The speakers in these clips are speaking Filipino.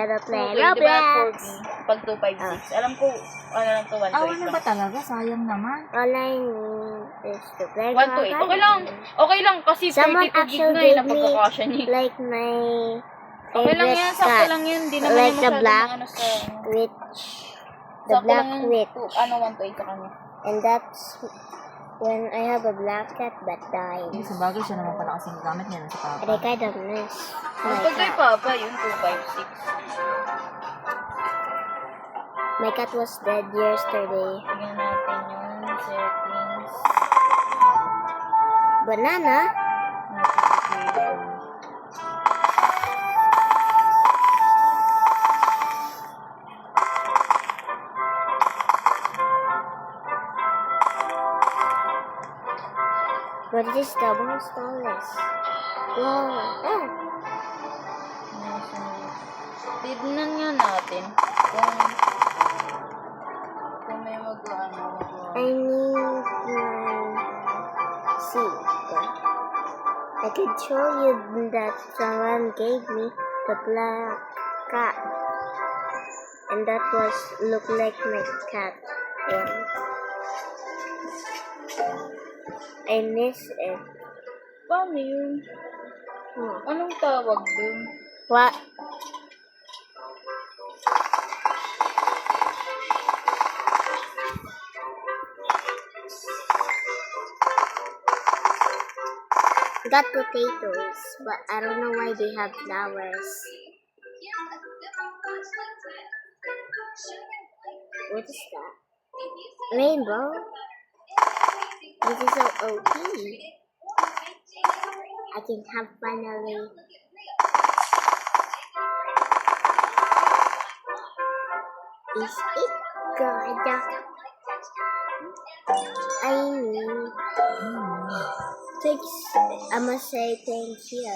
gotta play Di ba, Roblox. 4B, pag 256. Alam ko, ano lang to, 128 Awa na ba talaga? Sayang naman. All I need is to play 128. Okay lang. Okay lang kasi Someone 32 gig actually na eh, na gave me pagkakasya niya. like my Okay lang favorite yan, sakto cat. lang yun. Di naman Like yung the masyadong black ano sa... witch. The Sakto black lang yung, witch. ano, 128 sa kanya. And that's when I have a black cat that died. Yung sa bagay, siya naman pala kasing gamit niya sa papa. And I kind of miss Ang my pag kay cat. Papa, yun, 256. My cat was dead yesterday. Tingnan natin yung settings. Banana? Notification. What is double stars? Wow. Ah. Tignan nga natin kung may mag-ano. I need my seed. I could show you that someone gave me the black cat. And that was look like my cat. And I miss it. Paano yun? Anong tawag dun? What? Got potatoes, but I don't know why they have flowers. What is that? Rainbow? This is so OP. I can have finally. Is it good? I need. Thanks. I must say thank you.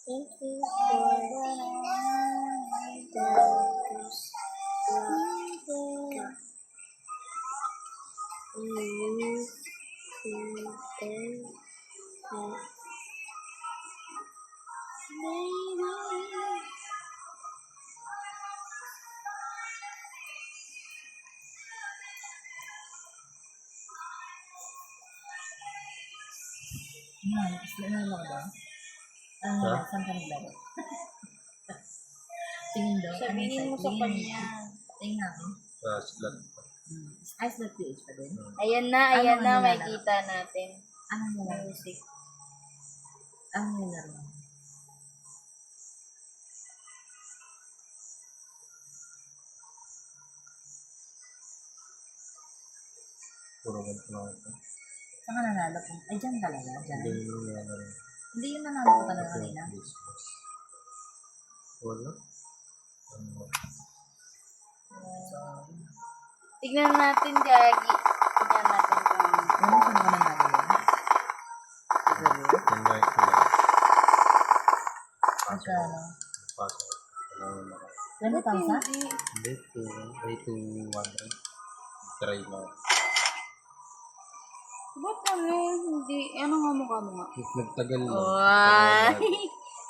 Thank you for Isla na lang ba? Saan ka naglaro? Tingin daw. Sabihin mo sa kanya. Tingin natin. Slot. Ay, slot PH pa din. Ayan na, Ano may nalaro? kita natin. Anong nilaro? Music. Anong nilaro? Puro ganito lang ito. Saan ka nanalo po? Ay, dyan talaga. Dyan. Hindi yung ano rin. Hindi yung nanalo ko talaga kanina. Christmas. Wala. Ano? Tignan natin, Gagi. Tignan natin kung ano. Ano saan ka nanalo yun? Siguro. Invite ko lang. Magkano? Pasok. Wala naman ako. 20,000? Hindi. 200. Try lang. Ba't ano? Hindi. Ano nga mukha mo nga? Nagtagal lang. Why?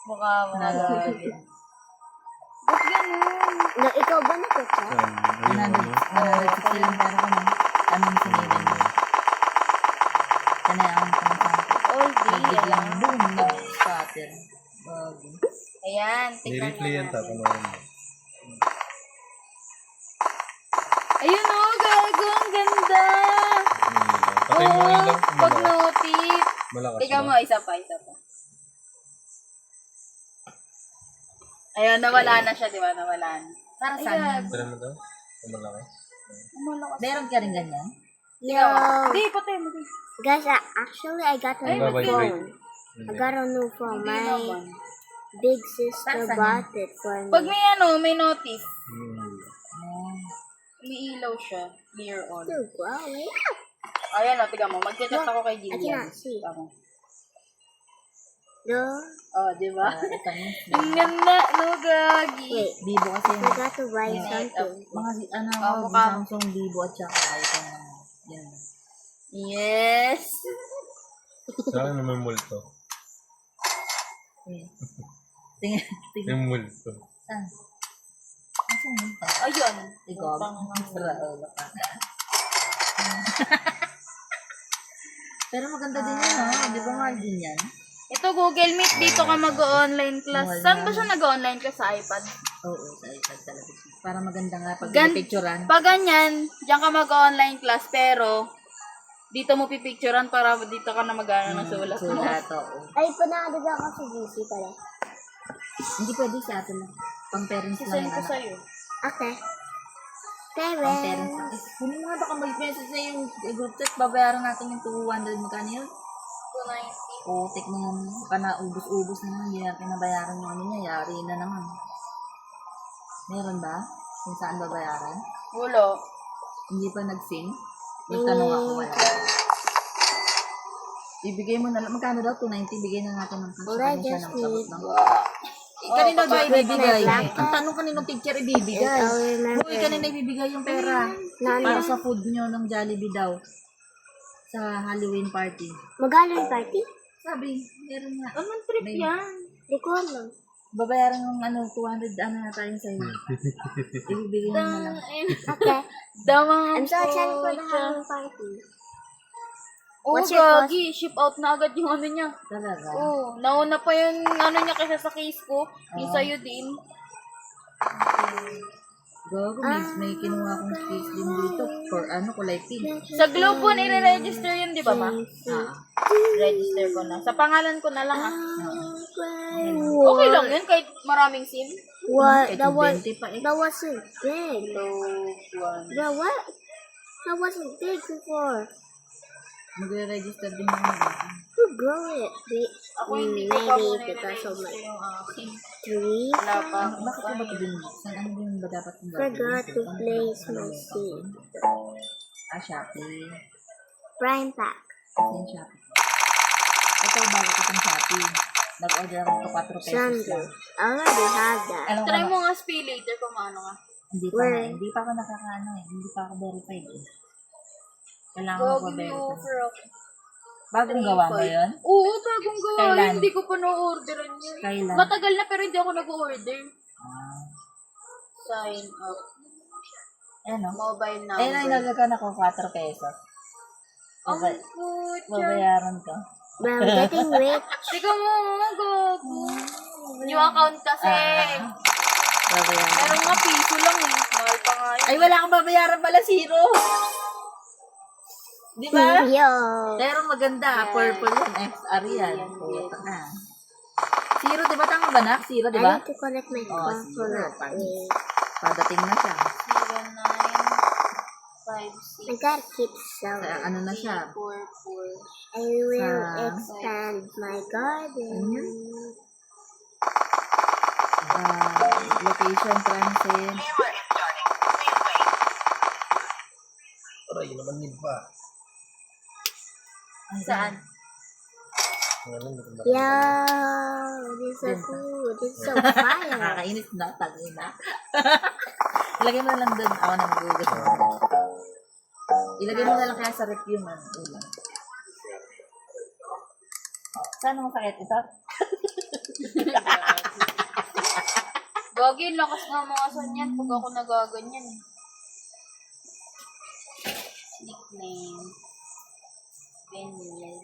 Mukha mo nga. Gagi. Ba't ganun? No, ikaw ba nagkaka? 160 lang pero ko nun. Anong sinilin mo? Sana ang pangsampo. All day. Biglang boom, nag-scatter. Bago. Ayan. Tignan Ni-replay yan natin. tapanoorin mo. Ayun o, gago. Ang ganda. Patay mo yung ilaw. Pag notice. Malakas Tingnan ba? mo, isa pa. Ayan, nawala na siya, di ba? Nawala na. Para saan? Try mo daw? Malakas. Malakas. Meron ka rin ganyan? Yo, Hindi, patay mo. guys, actually I got a new Nagbabibrate. phone. I got a new phone. Hindi My naman. big sister Saan? bought it for Pag me. may may notice. Oh. Umiilaw siya. Clear on. So, wow, wait. Ayan o, tiga mo. Mag-chat ako kay I Jillian. cannot see. Tama. No, Oh, di ba? Ito mo. Ang ganda, no, Gagi. wait. Bibo kasi I yun. forgot to buy Yeah. something. Mga ano, mukha mo. Samsung, Vivo at saka iPhone naman. Yan. Yes. Sa akin naman multo. Tingnan. Tingnan. Yung multo. Saan? Asan yun pa? Ayun. Ikaw. Sira ulo ka. Pero maganda din yun, no? Di ba mahal din yan? Ito, Google Meet. Dito ka mag-online class. Saan ba siya nag-online class? Sa iPad? Oo, sa iPad talaga siya. Para maganda nga pag Gan- picturean. Pag ganyan, diyan ka mag-online class. Pero, dito mo pipicturean para dito ka na mag-ano ng sulat mo. Sulat, oo. Ay, panaadag ako sa GC pala. Hindi pwede sa atin. Pang parents lang Sisend yung ko anak. sa'yo. Okay. Pang parents Parents. lang. Eh, kunin mo nga baka mag-message na yung group chat. Babayaran natin yung 200 magkano yun. 290. Putik na yan. Baka na ubus-ubus na naman. Hindi natin nabayaran yung ano niya. Yari na naman. Meron ba? Kung saan babayaran? Wala. Hindi pa nag-sing? Nagtanong ako, wala. Ibigay mo na lang. Magkano daw? 290. Bigay na natin ng cash. Wala, Kanya siya just ng sabot need. ng... Kanina ba ibibigay? Black. Ang tanong kanino teacher ibibigay? I'll remember. Uy, kanina ibibigay yung pera. Nana. Para sa food nyo ng Jollibee daw. Sa Halloween party. Magkano yung party? Sabi, meron nga. Anong trip May- yan? Di ko alam. Babayaran ng 200 na tayo sa'yo. Ibibigay mo na lang. Okay. Damang I'm so excited for the Halloween party. Oo, What's your cost? gagi. Ship out na agad yung ano niya. Talaga. Oo. Nauna pa yung ano niya kaysa sa case ko. Yung sa'yo din. Gago, may kinuha akong space din dito. For kulay pink. Sa Globe One, i-register yun, di ba ma? Ah. Register ko na. Sa pangalan ko na lang ah. What? Okay lang yun kahit maraming SIM. What? Kahit That yung was 20 pa eh. that wasn't big. Globe One. Bro, what? That wasn't big before. Magre-register din ako dito. Who grow it? Ako hindi ko pa muna Maybe because of i-register my yung akin. tree. Wala pa. Bakit ba ito din? Saan ano din ba dapat yung Forgot to place my seed. Shopee. Prime pack. Saan Shopee? Ito, bago ko itong Shopee. Nag-order ako ito 4 pesos Sunday. lang. I already have that. Alam ko Try na, mo nga pay later kung ano ka. hindi pa Where? nga, hindi pa ako nakakaano eh. Hindi pa ako verified eh. Kailangan ko Gagi pa may verify. offer ako. Bagong gawa mo yun? Oo, bagong gawa. Kailan? Hindi ko pa na-orderan yun. Kailan? Matagal na pero hindi ako nag-order. Ah. Sign up. Ano? Mobile number. Ayun ang nagkakan ako 4 pesos. Ang Baba- putya. Babayaran ko. But I'm getting rich. Tika mo, gago. New account kasi. Babayaran. Meron nga piso lang eh. Mahal pa nga yun. Ay, wala akong babayaran pala, 0. Di ba? Yo. Pero maganda, purple yan, XR yan. Puta na. 0, di ba? Tama ba na? 0, di I ba? need to collect my Oh, coconut. zero. Padating na siya. 0956. I gotta keep Sa, selling. ano na siya? 44. I will Sa- expand my garden. Location, transit. Aray, naman yun pa. Saan? Ngayon, hindi ko ba- Yo, this is so cool. This is so fire. Nakakainis na, tagin na. Ilagay mo na lang doon. Ako na magugas mo. Ilagay mo na lang kaya sa rep yung ulam. Saan ang sakit? Ito? Gagi, lakas nga mga sanyan pag ako nagaganyan eh. Nickname. Beniled.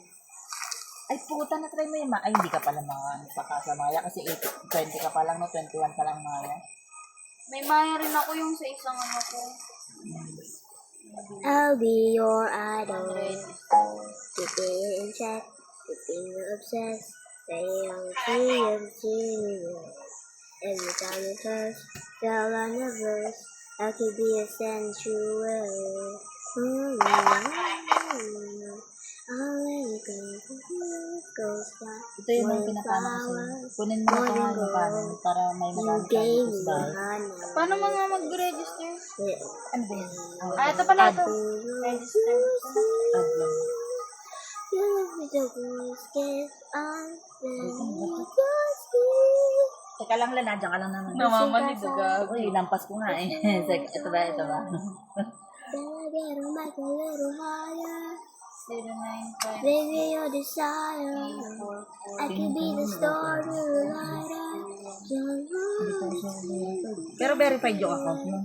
Ay, puta, na-try mo yung ay, hindi ka pala sa Maya kasi 20 ka pa lang, no? 21 pa lang Maya. May maya rin ako yung sa isang ano ko. I'll be your idol. 100. Keeping it in check. Keeping you obsessed. Staying on you. Every time you curse, fell on your verse. I could be a sanctuary. Goes by. Ito yung mga pinapano ko sa'yo. Kunin mo na ito nga paano para may You magamit ka gave dito me sa honey. Paano mga mag-register? ano ba yun? Ah, ito pala Add. ito. Register. Add lang. You with the voice get on. Teka lang, nandiyan ka lang naman. Namamanid agad. Uy, lampas ko nga eh. Ito ba? Then I get on back a little higher. 095. Baby, your desire. I can be the star you light up. siya verified. Pero verified yung account mo.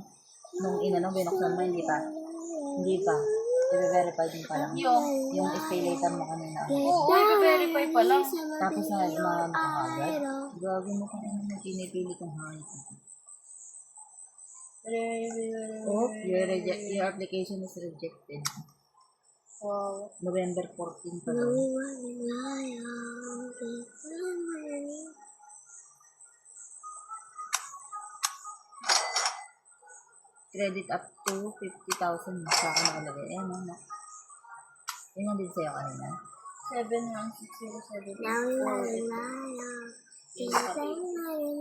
Nung binuksan mo, hindi pa. Hindi pa. I-verify din pa lang. Yung pay later mo kanina. Oo, i-verify pa lang. Tapos na mag agad. Gagawin mo kung ano yung pinipili kong hangit. Oh, your application is rejected. Wow. November 14 pa lang. Credit up to 50,000 sa akin nakalagay. Ayan, ano. Yun yung din sa'yo kanina. 71607. Now you rely on anything that you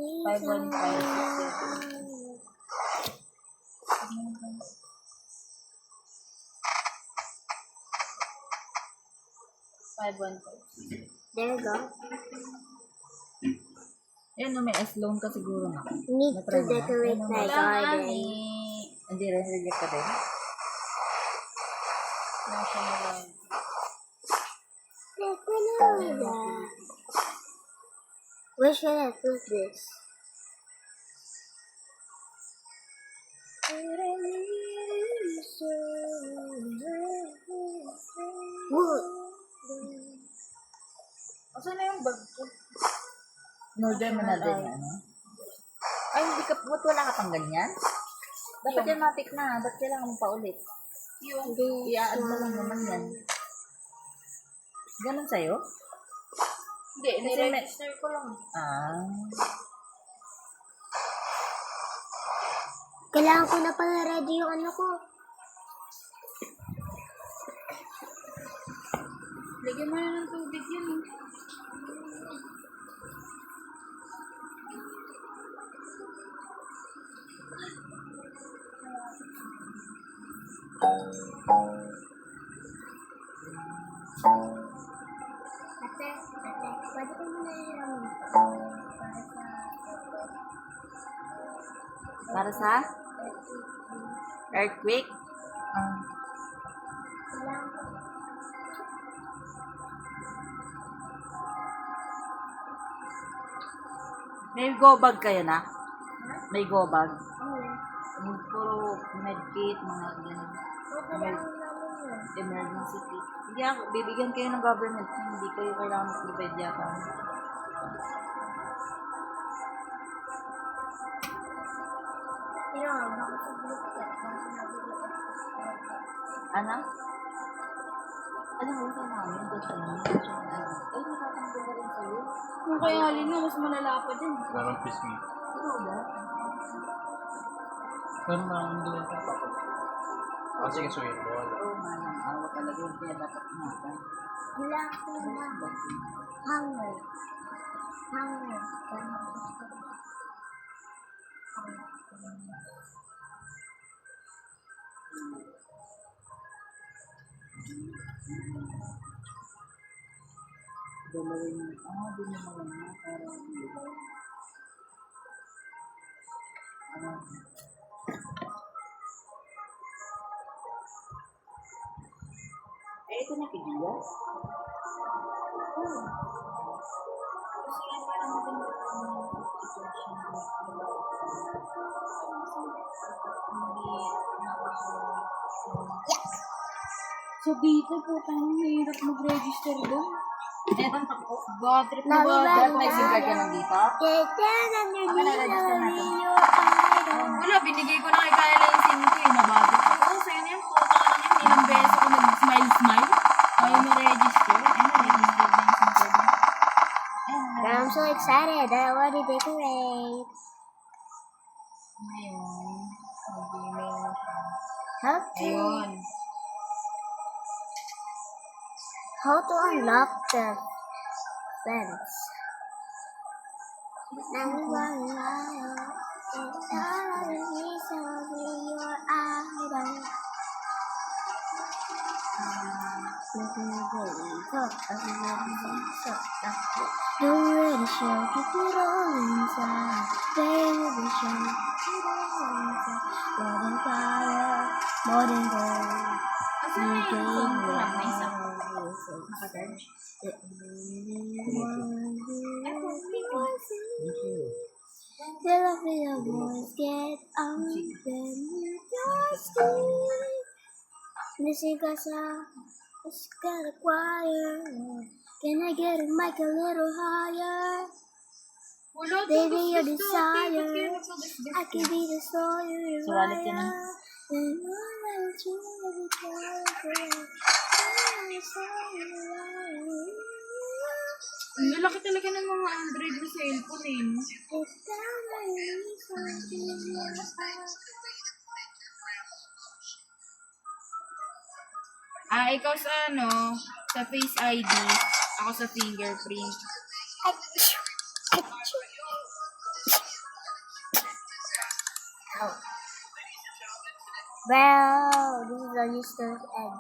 need. 51567. There you go. Ayan, no, may S-loan ka siguro na. Need to Na-try mo na? decorate Ayan, my no, garden. Hindi rin, reject ka rin. Nasa na lang. Where should I put this? Wood. Asan na yung bag ko? In-order mo na din, ano? Ay, hindi ka, ba't wala ka pang ganyan? Dapat yan matik na, ba't kailangan mo pa ulit? Yung I-add mo lang naman yan. Ganun sa'yo? hindi, ni-register ko lang. Ah. Kailangan ko na pala ready yung ano ko. Lagyan mo na ng tubig yun. Ate, pwede ko muna yung Para sa? Earthquake? Ah. May go bag kayo na? May go bag? Yung puro medkit, mga ganun. Emergency kit. Hindi ako, bibigyan kayo ng government. Hindi kayo kailangan mag-provide yata. Ano? Ano mo ka namin? Gusto mo? Ay, nakatanggal na rin sa'yo. Kung kaya halin nga, mas malala pa din. Parang pisngi. Ikaw ba? Pero hindi lang pa ako. Ah, sige, suyin mo. Oo, manang awa talaga yung kaya dapat natin. Wala ko na. Hunger. Hunger. Dalawin mo. Di mo mawala para ito na kaya? Kasi nga parang maganda ang situation mo. So dito po tayo hirap mag-register doon. Meron ako. Bad trip na Lalo bad. ba? May SIM card ka nandito? Wala, binigay ko na kay Kyle yung SIM ko eh. Nabagot ko. Oo, sa'yo na yan. Puta ka lang yan. Ilang beses ako nag-smile-smile. Ayaw na-register. Na-register na yung SIM ko. I'm so excited. I want to decorate. Ngayon, mag-email na siya. How Ayun. to unlock the fence? Now we run wild. It's all the reason your idol. Looking believe up, everyone so that do ready show, keep it all inside. Baby show, keep it all inside. More than fire, more than gold. Asan na yung phone ko lang? May isa. Naka-charge? Till I feel your voice get on when you're asleep. Missing casa, it's got a choir. Can I get a mic a little higher? Wala, Baby, your gusto. desire. Ba't kayo nagsagasgas I can be the sawyer, your So, wallet yun, ah. wire. And all I do is Ang lalaki talaga ng mga Android na cellphone eh. No? Ikaw sa sa Face ID, ako sa fingerprint. Well, this is a useless egg.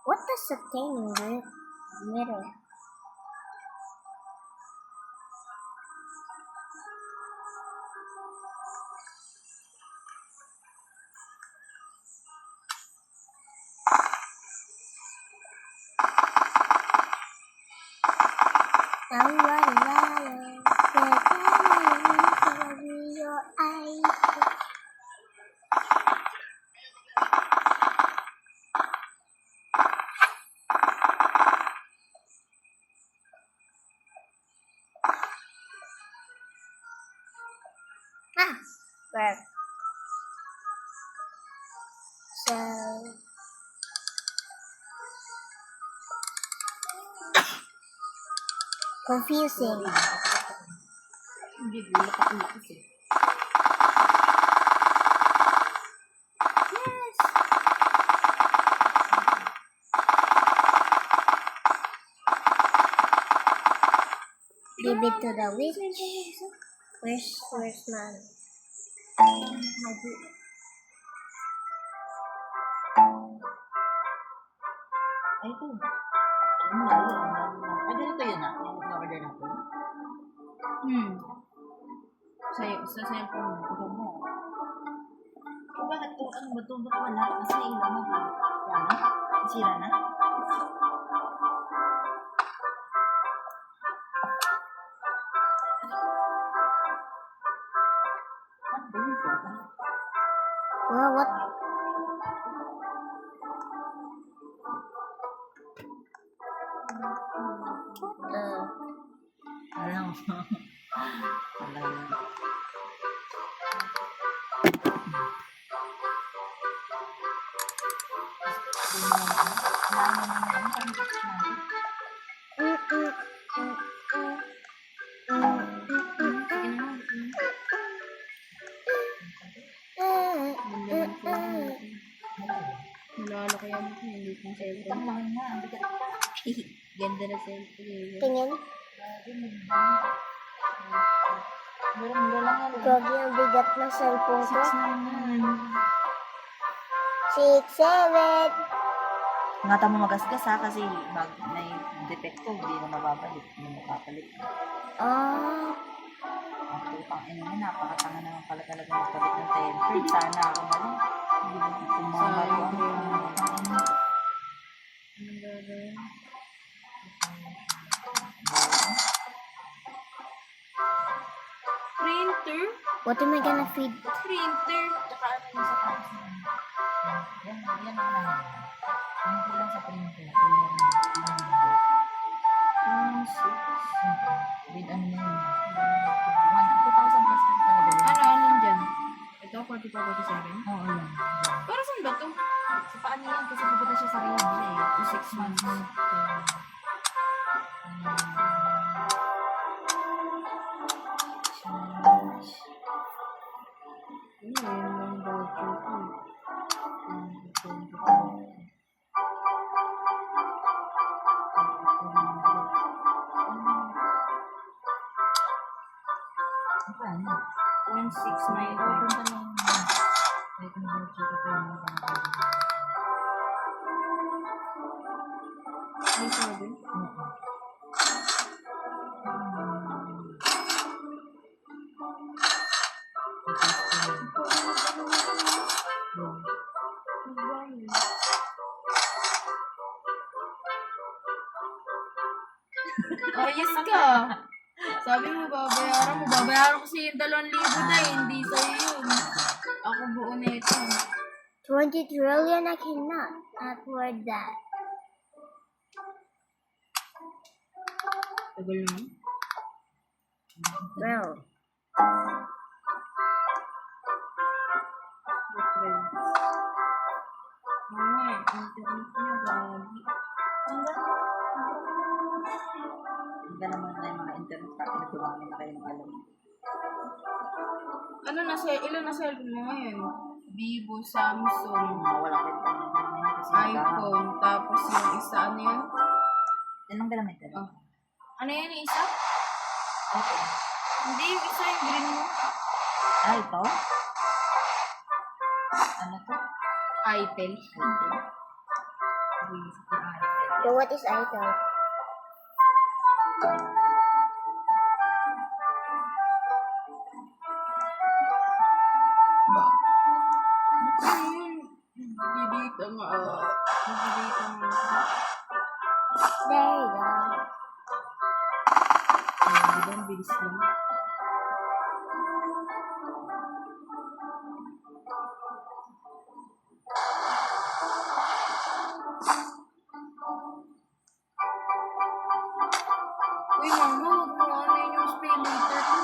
What does the thing with middle? Now we ride a lion. Gonna be your eyes. Where? So confusing. Hindi, gulat ako lakas eh. Yes. Give it to the witch. Where's mine? Ay, ito. Ano na yun? Ganito yun ah. Yung na-order natin. Sa cellphone mo. Ito mo. Kung bakit ito, ano ba ito? Ba't wala? Kasi ilang mo ba? Wala na? Sira na? Ano ba yun? Well, what? Alam mo. Alam mo. Malalaki yan ako. Hindi kong cellphone. Ang mahal na. Ang bigat pa. Ganda na cellphone eh. Tingin. Mura-mura lang yan. Gogi ang bigat ng cellphone ko. 6 6, 7. Ingatan mo magasgas ha kasi pag may depekto, hindi na mababalik. Hindi mo kapalit. Ah, Ang putang ina niya, napakatanga naman pala talaga magpalit ng tempered. Sana ako na lang. Hindi na kung mga maruang. Printer? what am I gonna feed? Printer? Tsaka ano yung sa taas na yan ang lang. Yung kulang sa printer. With ano na yun. 2,000 plus talaga yun. Alin dyan? Ito, 45, 47? Oo, yan. Para saan ba to? Sa paano yan? Kasi pupunta siya sa Rio siya eh. 6 months. Ayun lang voucher ko. Paano? 1695. Pupunta lang. May kung-voucher ka pa yung mga bangkari. May sabi? Oo. Ayos ka. Sabi mo, babayaran ko siya yung 2,000 na hindi sa'yo yun. Ako buo na ito. 20 trillion, I cannot afford that. Tagal naman. Bro. Ay, internet na, gabi. Hindi naman na yung mga internet pa, pinagdumami na kayo ng alam. Ano ilan na cellphone mo ngayon? Vivo, Samsung, Wala kayo ng kasi iPhone, tapos yung isa, ano yun? yan ang gamit ka. Oh. Ano yan yung isa? Okay. Hindi, yung isa yung green mo. Ito? Ano to? Itel. So what is item? Ba? Ano yun? Didita nga. Didita nga. There you go. Di ba, ang bilis lang. Uy, mama, huwag mo ano yun yung spray later ko.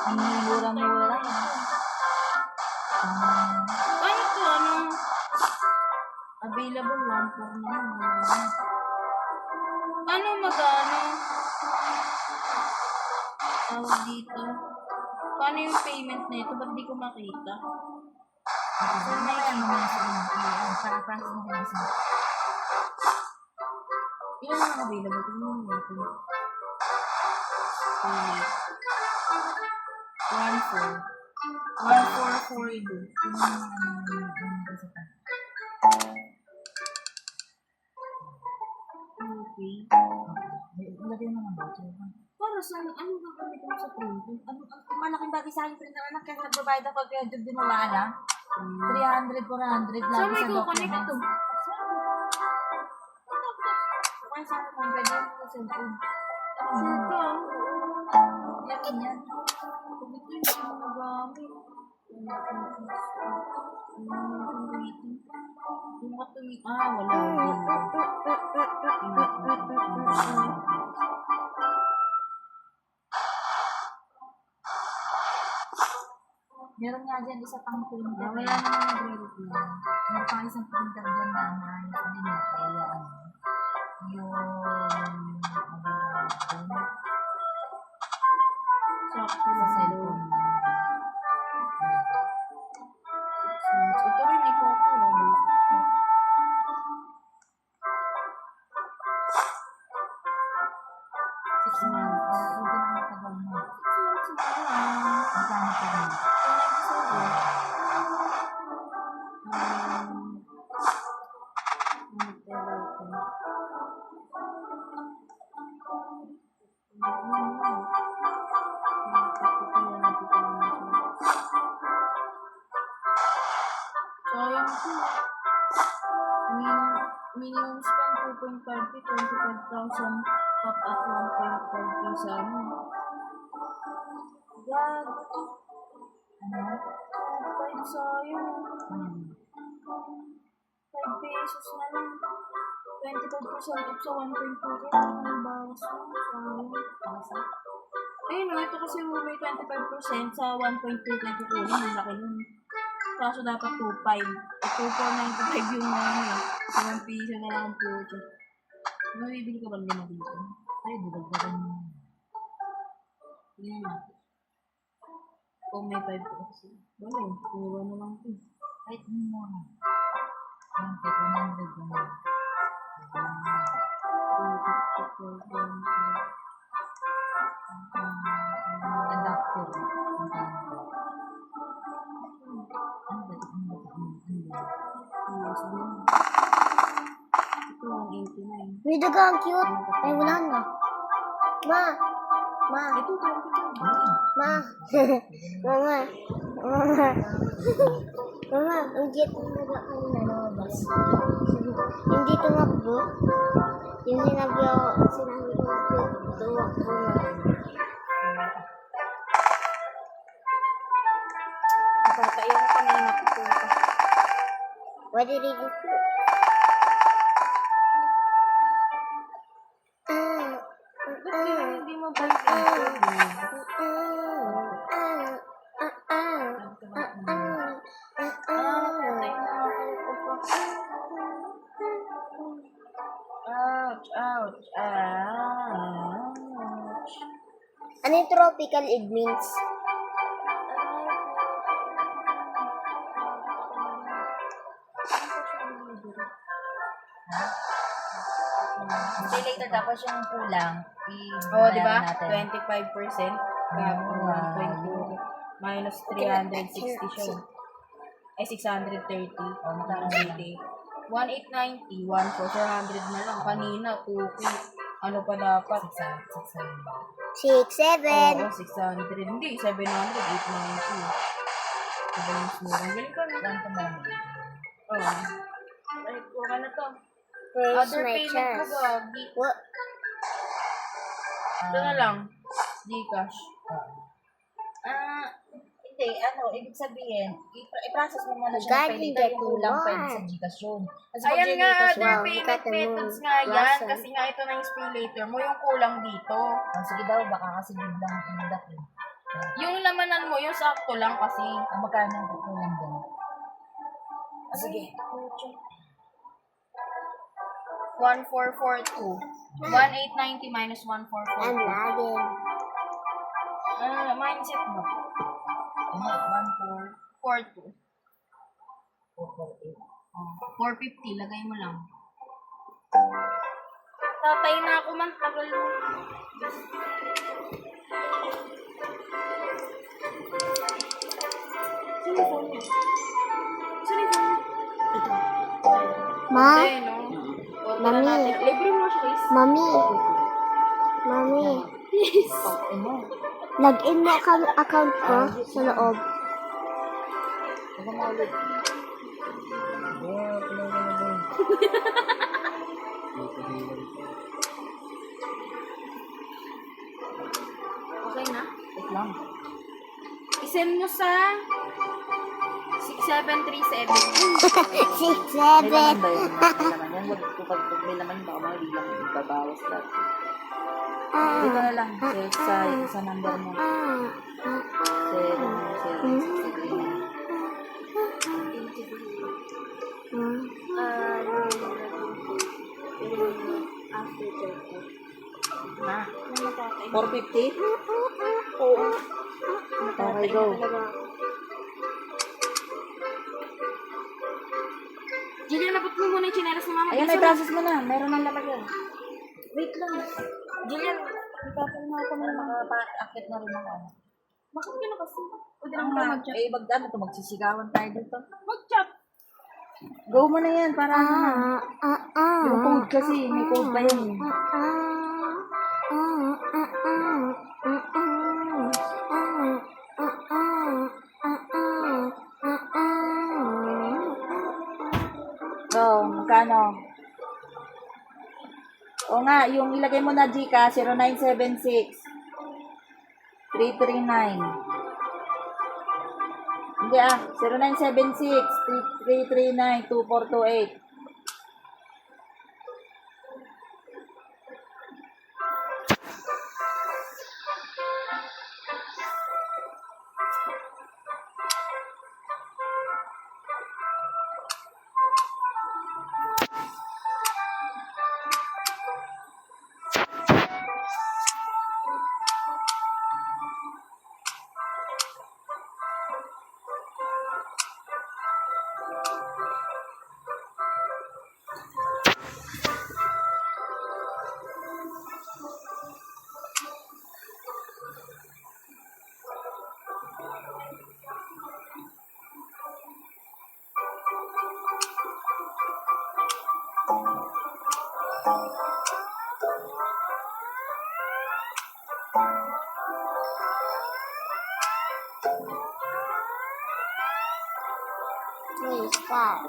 Ang mura-mura. Ano to, ano? Available 1 na yun. Ano magano? Tawag dito. Paano yung payment na ito? Ba't di ko makita? May ano mo sa para sa mga isa. Ilan ang available? Tingnan mo natin. 1,442. Okay. Lagay mo ng voucher. Para sa ano gagamitin mo sa printing? Malaking bagay sa akin printer anak kasi nagbabayad ako kaya job din wala na. 300, 400 Saan lagi mo sa i-connect documents. to? Kaya sa akin kung pwede mo sa cellphone. Ito. Yakin yan. Ito yung nagamit. Yung matumi. Wala. Meron nga dyan isa pang printer. Wala naman nagre-reply. Meron pang isang printer dyan na naayos din eh. Kaya ano. Yung Sakto sa sa cellphone. Ito rin ikaw ko. 6 months. Hindi na matagal mo. Magkano pa rin? Sayang ko. Minimum spend 2.5K, 25,000 top at 1.5K sa ano. God. Ano? 5 sayang. 5 pesos na lang. 25% up sa 1.2K. Ang bawas mo. Sayang. Ayun, ito kasi may 25% sa 1.2K kukunin. Ang laki nun. Kaso dapat 2.5. 2.495 yung ano eh. 1 piso na lang ang puto. Mabibili ka ba lima dito? Ay, dudagdagan mo. Tingnan natin. Kung may 5 pesos. Wala eh. Puro na lang ito. Kahit mo na. Yan, kahit 100 na. Adapter. Ito 189. Video ka, ang cute. Ay, wala na. Ma. Ma. Ito 25. Ma. Mama. Mama. Mama, ang cute mo na kanina, no ba? Bahamas. Hindi tumakbo. Yung sinabi ko tumakbo na. Napatayo ko kanina ko po. What did he do? Hindi mo ba yung Ouch, ouch, ouch. Ano yung tropical it means? Kasi later tapos yung kulang, Oo, di ba? natin. 25%. Kaya po, 1.2 minus 360 siya. Ay, 630. Oh, magkano na lang? 1890, 400 na lang. Kanina, 2K. Ano pa dapat? 6, 7. Oo, 600. Hindi, 700, 890. Diba yung smooth? Ang galing ko na. Saan ko na? Oo. Ay, kuha ka na to. Where's Other my payment mo, chance? Gagi. What? Ito na lang. Gcash. Hindi, ibig sabihin, i-process mo muna siya ng Regarding pay later that yung kulang one. pwede sa Gcash yun. Kasi pag Ayan nga, Gcash, other wow, payment got the methods moon. nga yan. Blossom. Kasi nga ito na yung pay later mo, yung kulang dito. sige daw, baka kasi biglang indak eh. Yung lamanan mo, yung sakto lang kasi. Magkano ang kulang doon? Sige. 1442. 1890 minus I'm 1442. lagging. Mindset mo. 1442. 450, lagay mo lang. Tatay na ako man, tagal mo. Sino yung phone niya? Sino yung phone niya? Ma? Hindi, no? Wala Mami. natin. Libre mo siya, guys. Mami. Mami. Log-in mo account ko sa loob. Ano mo ulit? Okay na? Wait lang. I-send mo sa 6737. 6, May 7. laman ba yun? May laman yan. Pag may laman, baka mga biglang ibabawas lang. Dito na lang. Sa number mo. 450? Oo. Okay, go. Jillian, napot mo muna yung chinelas ni mama. Ayan, may process mo na. Meron ng lamag yan. Wait lang. Jillian, ipapalma ko muna. Makapa-akit na rin ako. Bakit ka na kasi? Pwede lang Ang tayo mag-chat. ano to, magsisigawan tayo dito. Mag-chat. Go mo na yan, para ano na. Yung code kasi, may code pa yan. So, magkano? O nga, yung ilagay mo na Gcash, 0976 339. Hindi 0976 339 2428. Please, stop.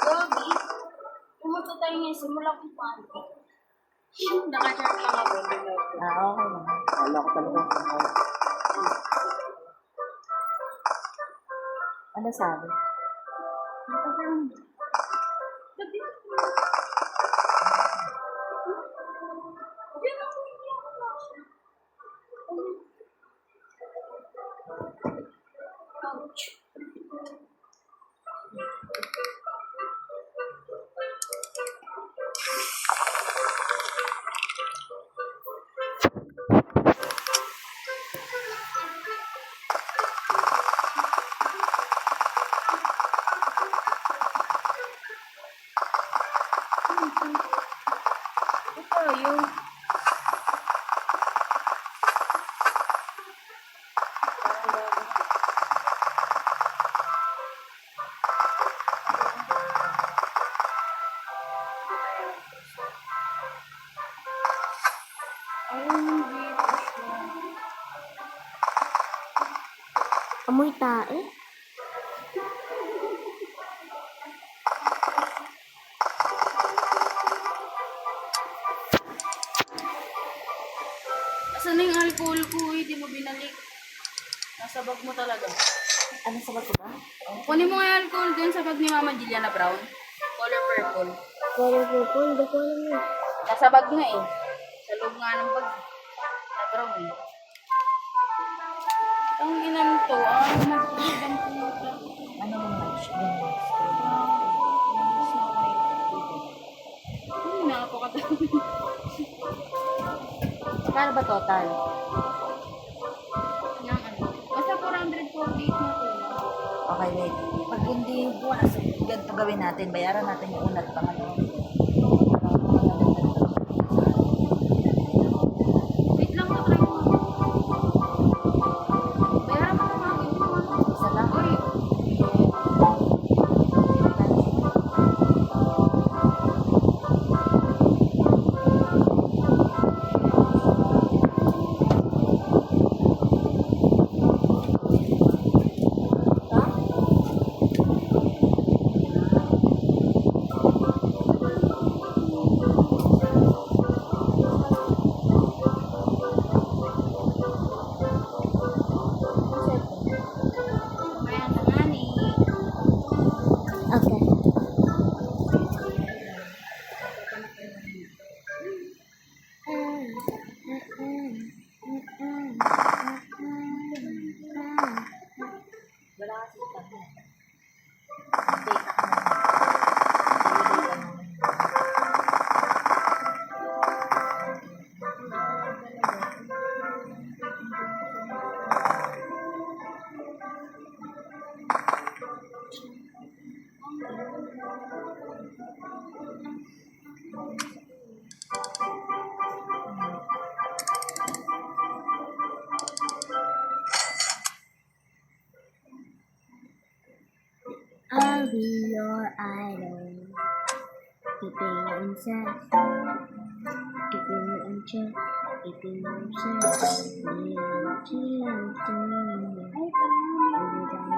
Gabi, pumunta tayo ngayon, simula kong paano. Naka-chat lang ako. Okay lang. Wala ko talaga. Ano sabi? Ouch. Ito yung Amoy tae? Asan na yung alcohol ko eh? Di mo binalik. Nasa bag mo talaga. Ano sabi ko ba? Kunin mo nga yung alcohol dun sa bag ni Mama Juliana Brown. Color purple. Color purple? Hindi ko alam yun. Nasa bag nga eh. Sa loob nga ng bag. Na brown eh. Ang inang to, mag-ibang pumunta. Ano yung match? Napakadami. Kano ba total? Ng ano. Basta 448 na to. Okay, wait. Pag hindi bukas, ganito gawin natin. Bayaran natin yung una at pangalawa. Wait lang na, try mo. Bayaran mo na nga. Isa lang. Oy, your idol. Keeping you in check. Keeping you in check. Keeping you in check. Every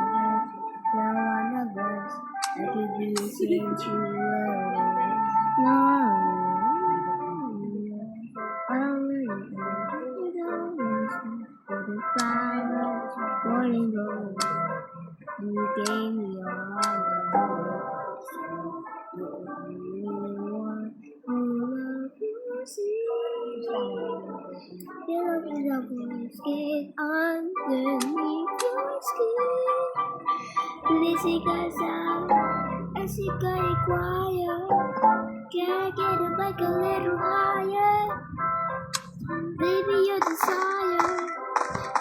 time no one of us, I could be the same to you. No, for the fire, morning glow. You gave me all the love. You only one who love you, see. You love me, love me, skin underneath your skin. Lizzie goes out, and she got it quiet. Can I get a mic a little higher? Baby, your desire.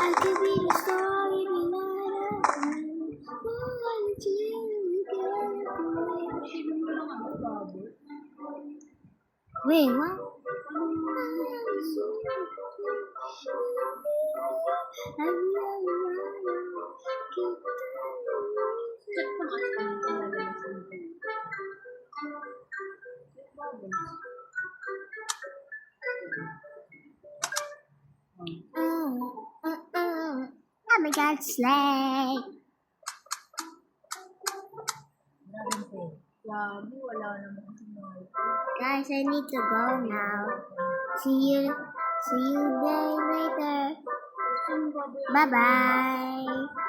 I could be the star in the night. Oh, I let you get away. Wait, what? Oh my God, slay! Grabe, wala naman kasi mga Guys, I need to go now. See you later. Bye bye.